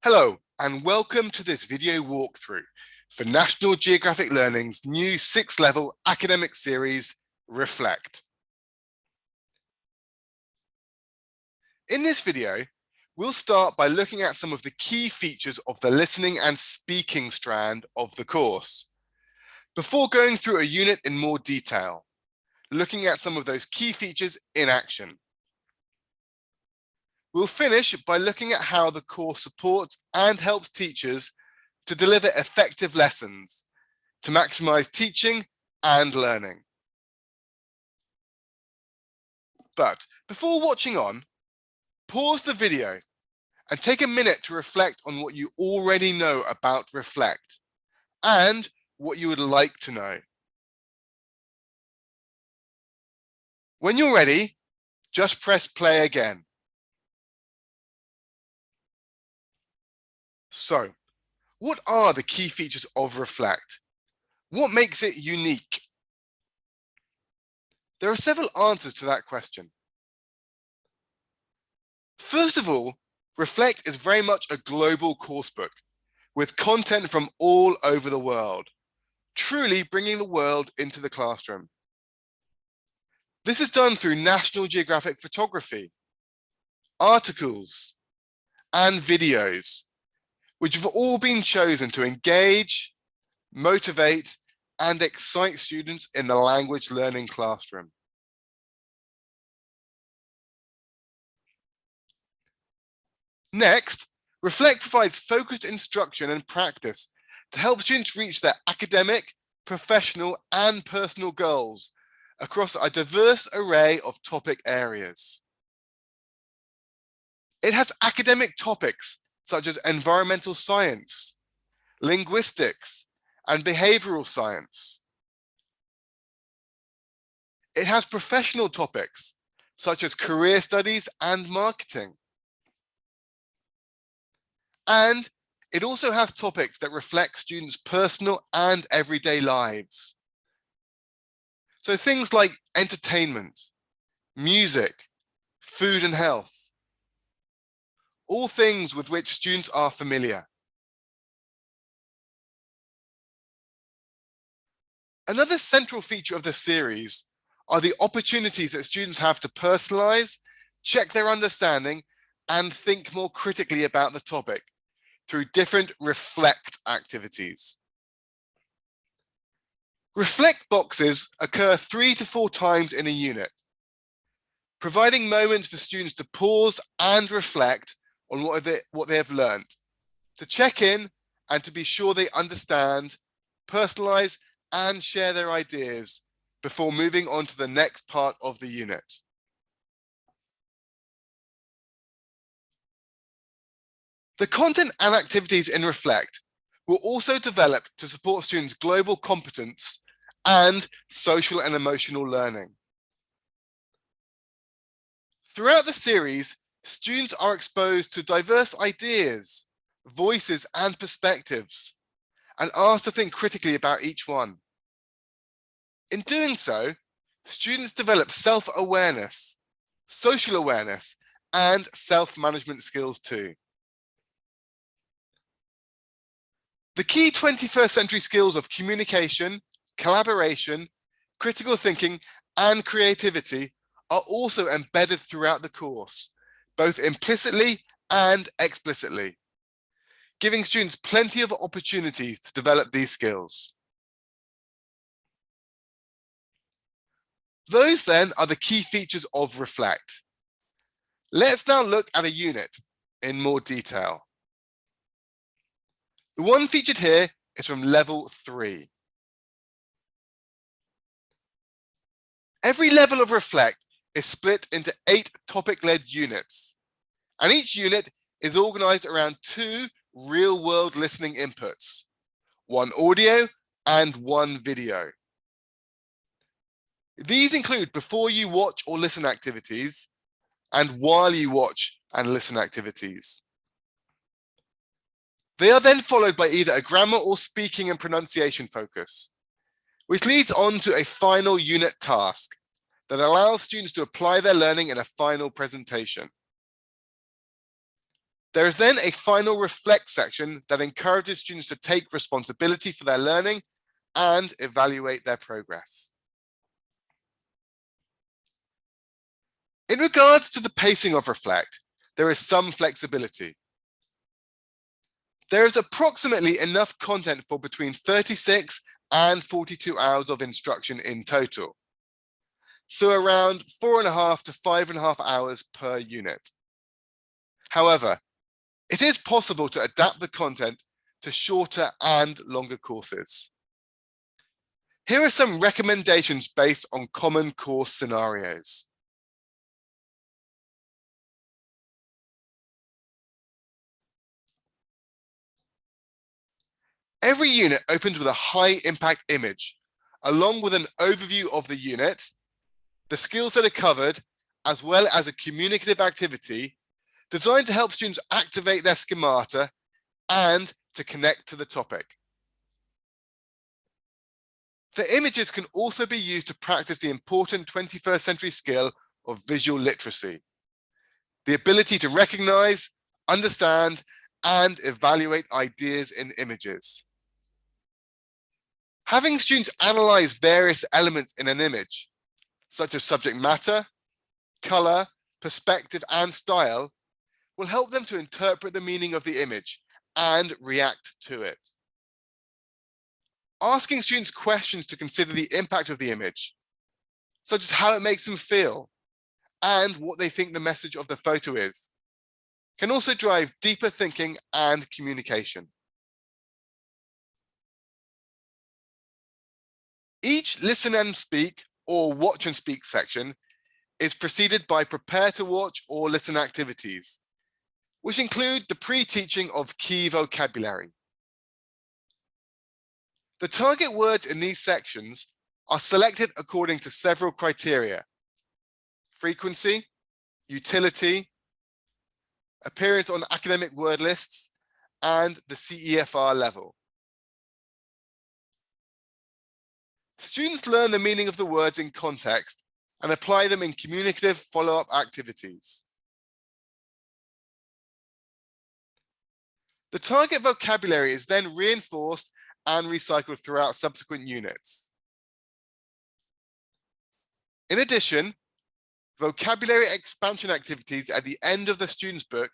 Hello, and welcome to this video walkthrough for National Geographic Learning's new 6-level academic series, Reflect. In this video, we'll start by looking at some of the key features of the listening and speaking strand of the course, before going through a unit in more detail, looking at some of those key features in action. We'll finish by looking at how the course supports and helps teachers to deliver effective lessons to maximize teaching and learning. But before watching on, pause the video and take a minute to reflect on what you already know about Reflect and what you would like to know. When you're ready, just press play again. So, what are the key features of Reflect? What makes it unique? There are several answers to that question. First of all, Reflect is very much a global coursebook with content from all over the world, truly bringing the world into the classroom. This is done through National Geographic photography, articles, and videos, which have all been chosen to engage, motivate, and excite students in the language learning classroom. Next, Reflect provides focused instruction and practice to help students reach their academic, professional, and personal goals across a diverse array of topic areas. It has academic topics such as environmental science, linguistics, and behavioral science. It has professional topics such as career studies and marketing. And it also has topics that reflect students' personal and everyday lives. So things like entertainment, music, food and health, all things with which students are familiar. Another central feature of the series are the opportunities that students have to personalize, check their understanding, and think more critically about the topic through different Reflect activities. Reflect boxes occur 3 to 4 times in a unit, providing moments for students to pause and reflect on what they have learned, to check in and to be sure they understand, personalize, and share their ideas before moving on to the next part of the unit. The content and activities in Reflect were also developed to support students' global competence and social and emotional learning. Throughout the series, students are exposed to diverse ideas, voices, and perspectives, and asked to think critically about each one. In doing so, students develop self-awareness, social awareness, and self-management skills too. The key 21st century skills of communication, collaboration, critical thinking, and creativity are also embedded throughout the course, both implicitly and explicitly, giving students plenty of opportunities to develop these skills. Those then are the key features of Reflect. Let's now look at a unit in more detail. The one featured here is from level 3. Every level of Reflect is split into 8 topic-led units, and each unit is organized around 2 real-world listening inputs, 1 audio and 1 video. These include before you watch or listen activities and while you watch and listen activities. They are then followed by either a grammar or speaking and pronunciation focus, which leads on to a final unit task that allows students to apply their learning in a final presentation. There is then a final reflect section that encourages students to take responsibility for their learning and evaluate their progress. In regards to the pacing of reflect, there is some flexibility. There is approximately enough content for between 36 and 42 hours of instruction in total, so around 4.5 to 5.5 hours per unit. However, it is possible to adapt the content to shorter and longer courses. Here are some recommendations based on common course scenarios. Every unit opens with a high impact image, along with an overview of the unit, the skills that are covered, as well as a communicative activity designed to help students activate their schemata and to connect to the topic. The images can also be used to practice the important 21st century skill of visual literacy, the ability to recognize, understand, and evaluate ideas in images. Having students analyze various elements in an image, such as subject matter, color, perspective, and style, will help them to interpret the meaning of the image and react to it. Asking students questions to consider the impact of the image, such as how it makes them feel and what they think the message of the photo is, can also drive deeper thinking and communication. Each listen and speak or watch and speak section is preceded by prepare to watch or listen activities, which include the pre-teaching of key vocabulary. The target words in these sections are selected according to several criteria: frequency, utility, appearance on academic word lists, and the CEFR level. Students learn the meaning of the words in context and apply them in communicative follow-up activities. The target vocabulary is then reinforced and recycled throughout subsequent units. In addition, vocabulary expansion activities at the end of the student's book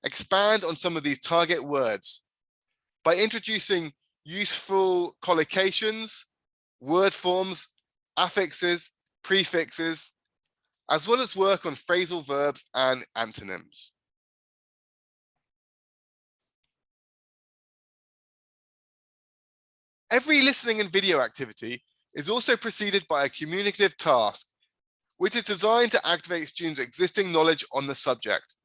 expand on some of these target words by introducing useful collocations, word forms, affixes, prefixes, as well as work on phrasal verbs and antonyms. Every listening and video activity is also preceded by a communicative task, which is designed to activate students' existing knowledge on the subject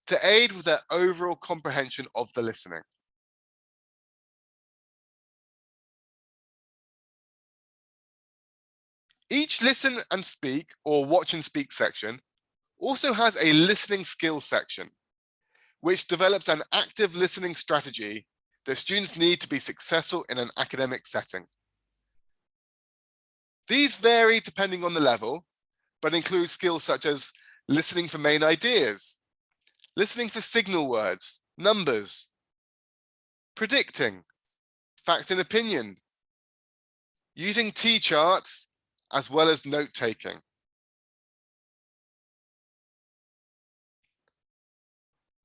to aid with their overall comprehension of the listening. Each listen and speak or watch and speak section also has a listening skills section, which develops an active listening strategy that students need to be successful in an academic setting. These vary depending on the level, but include skills such as listening for main ideas, listening for signal words, numbers, predicting, fact and opinion, using T-charts, as well as note-taking.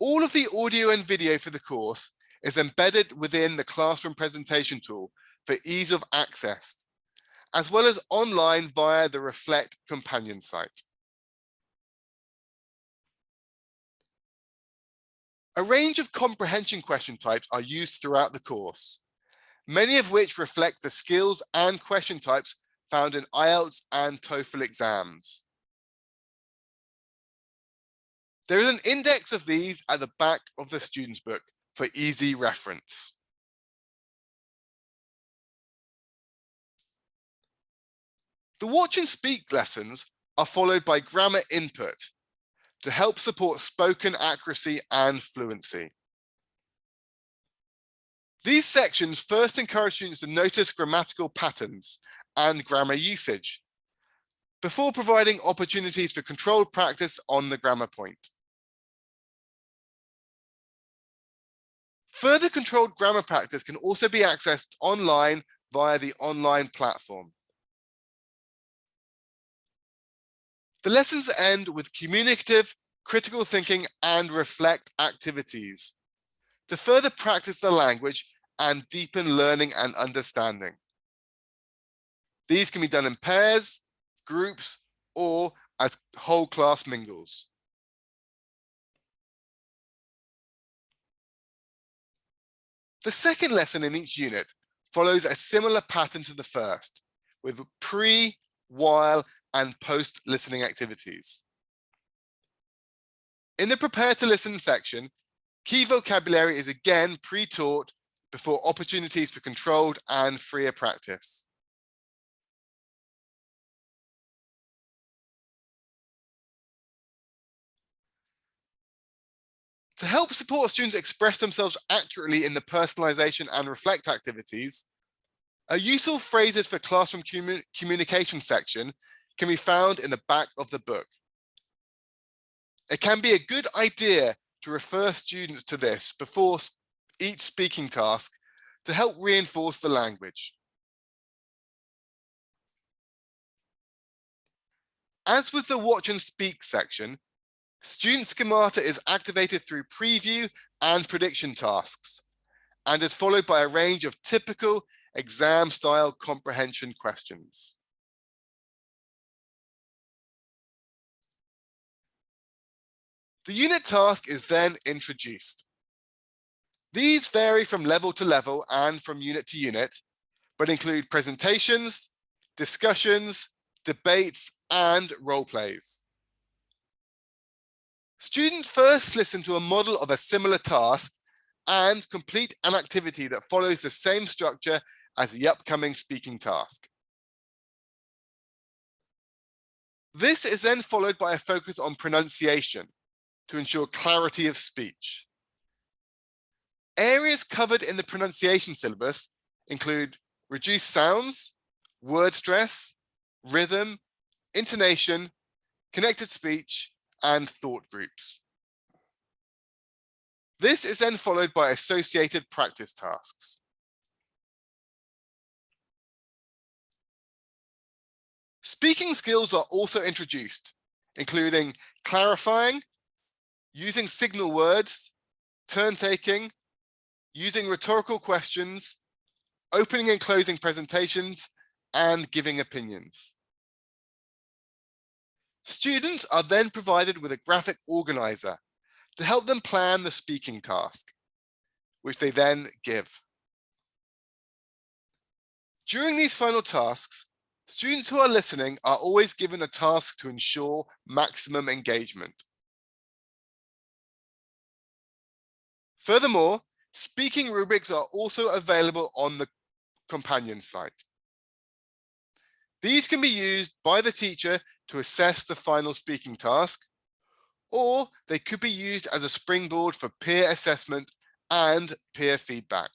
All of the audio and video for the course is embedded within the classroom presentation tool for ease of access, as well as online via the Reflect companion site. A range of comprehension question types are used throughout the course, many of which reflect the skills and question types found in IELTS and TOEFL exams. There is an index of these at the back of the student's book for easy reference. The watch and speak lessons are followed by grammar input to help support spoken accuracy and fluency. These sections first encourage students to notice grammatical patterns and grammar usage before providing opportunities for controlled practice on the grammar point. Further controlled grammar practice can also be accessed online via the online platform. The lessons end with communicative, critical thinking, and reflect activities to further practice the language and deepen learning and understanding. These can be done in pairs, groups, or as whole class mingles. The second lesson in each unit follows a similar pattern to the first, with pre, while, and post-listening activities. In the prepare to listen section, key vocabulary is again pre-taught before opportunities for controlled and freer practice. To help support students express themselves accurately in the personalization and reflect activities, a useful phrases for classroom communication section can be found in the back of the book. It can be a good idea to refer students to this before each speaking task to help reinforce the language. As with the watch and speak section, student schemata is activated through preview and prediction tasks, and is followed by a range of typical exam-style comprehension questions. The unit task is then introduced. These vary from level to level and from unit to unit, but include presentations, discussions, debates, and role plays. Students first listen to a model of a similar task and complete an activity that follows the same structure as the upcoming speaking task. This is then followed by a focus on pronunciation to ensure clarity of speech. Areas covered in the pronunciation syllabus include reduced sounds, word stress, rhythm, intonation, connected speech, and thought groups. This is then followed by associated practice tasks. Speaking skills are also introduced, including clarifying, using signal words, turn taking, using rhetorical questions, opening and closing presentations, and giving opinions. Students are then provided with a graphic organizer to help them plan the speaking task, which they then give. During these final tasks, students who are listening are always given a task to ensure maximum engagement. Furthermore, speaking rubrics are also available on the companion site. These can be used by the teacher to assess the final speaking task, or they could be used as a springboard for peer assessment and peer feedback.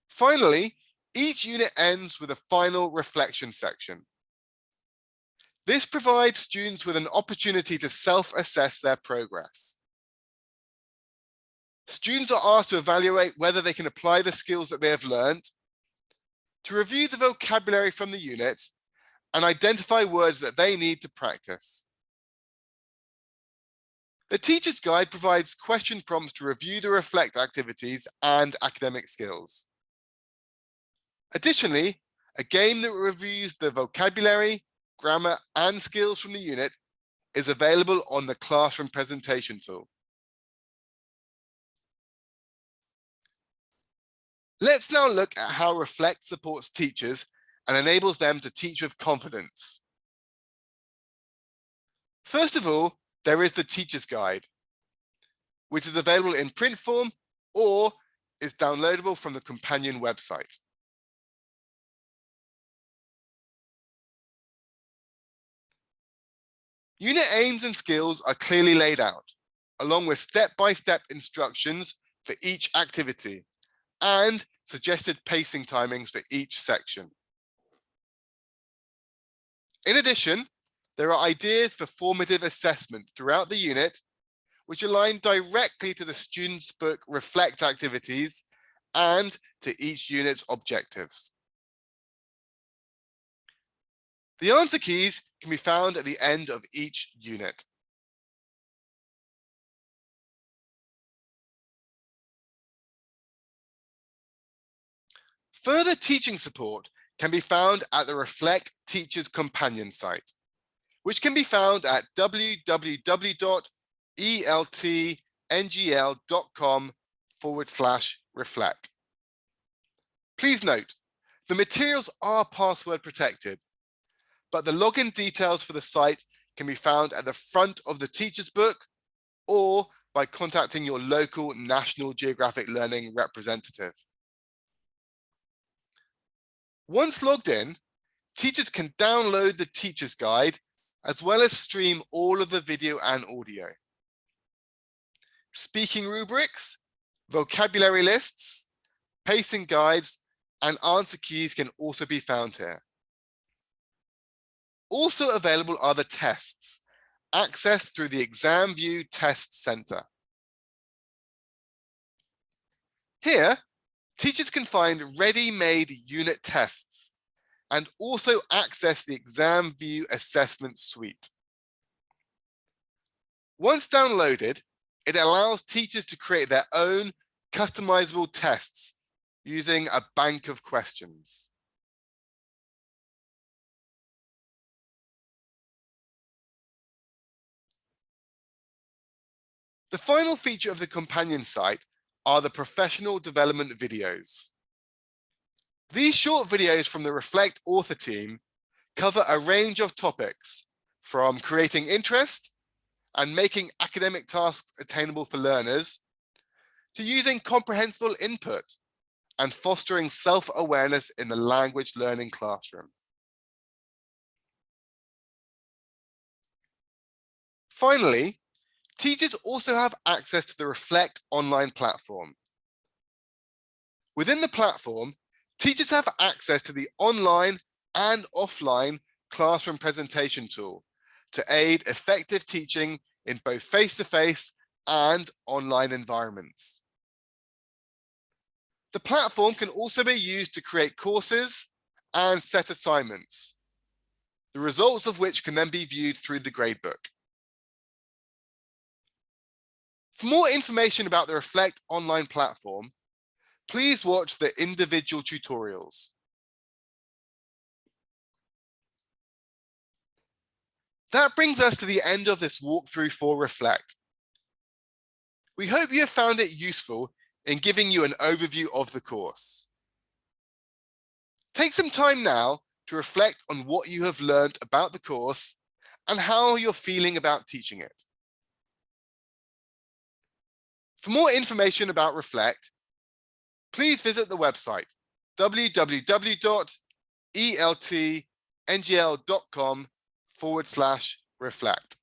Finally, each unit ends with a final reflection section. This provides students with an opportunity to self-assess their progress. Students are asked to evaluate whether they can apply the skills that they have learned, to review the vocabulary from the unit, and identify words that they need to practice. The teacher's guide provides question prompts to review the reflect activities and academic skills. Additionally, a game that reviews the vocabulary, grammar, and skills from the unit is available on the classroom presentation tool. Let's now look at how Reflect supports teachers and enables them to teach with confidence. First of all, there is the teacher's guide, which is available in print form or is downloadable from the companion website. Unit aims and skills are clearly laid out, along with step-by-step instructions for each activity and suggested pacing timings for each section. In addition, there are ideas for formative assessment throughout the unit, which align directly to the student's book Reflect activities and to each unit's objectives. The answer keys can be found at the end of each unit. Further teaching support can be found at the Reflect Teachers Companion site, which can be found at www.eltngl.com/reflect. Please note, the materials are password protected, but the login details for the site can be found at the front of the teacher's book or by contacting your local National Geographic Learning representative. Once logged in, teachers can download the teacher's guide as well as stream all of the video and audio. Speaking rubrics, vocabulary lists, pacing guides, and answer keys can also be found here. Also available are the tests, accessed through the ExamView Test Center. Here, teachers can find ready-made unit tests and also access the ExamView Assessment Suite. Once downloaded, it allows teachers to create their own customizable tests using a bank of questions. The final feature of the companion site are the professional development videos. These short videos from the Reflect author team cover a range of topics, from creating interest and making academic tasks attainable for learners, to using comprehensible input and fostering self-awareness in the language learning classroom. Finally, teachers also have access to the Reflect online platform. Within the platform, teachers have access to the online and offline classroom presentation tool to aid effective teaching in both face-to-face and online environments. The platform can also be used to create courses and set assignments, the results of which can then be viewed through the gradebook. For more information about the Reflect online platform, please watch the individual tutorials. That brings us to the end of this walkthrough for Reflect. We hope you have found it useful in giving you an overview of the course. Take some time now to reflect on what you have learned about the course and how you're feeling about teaching it. For more information about Reflect, please visit the website www.eltngl.com/reflect.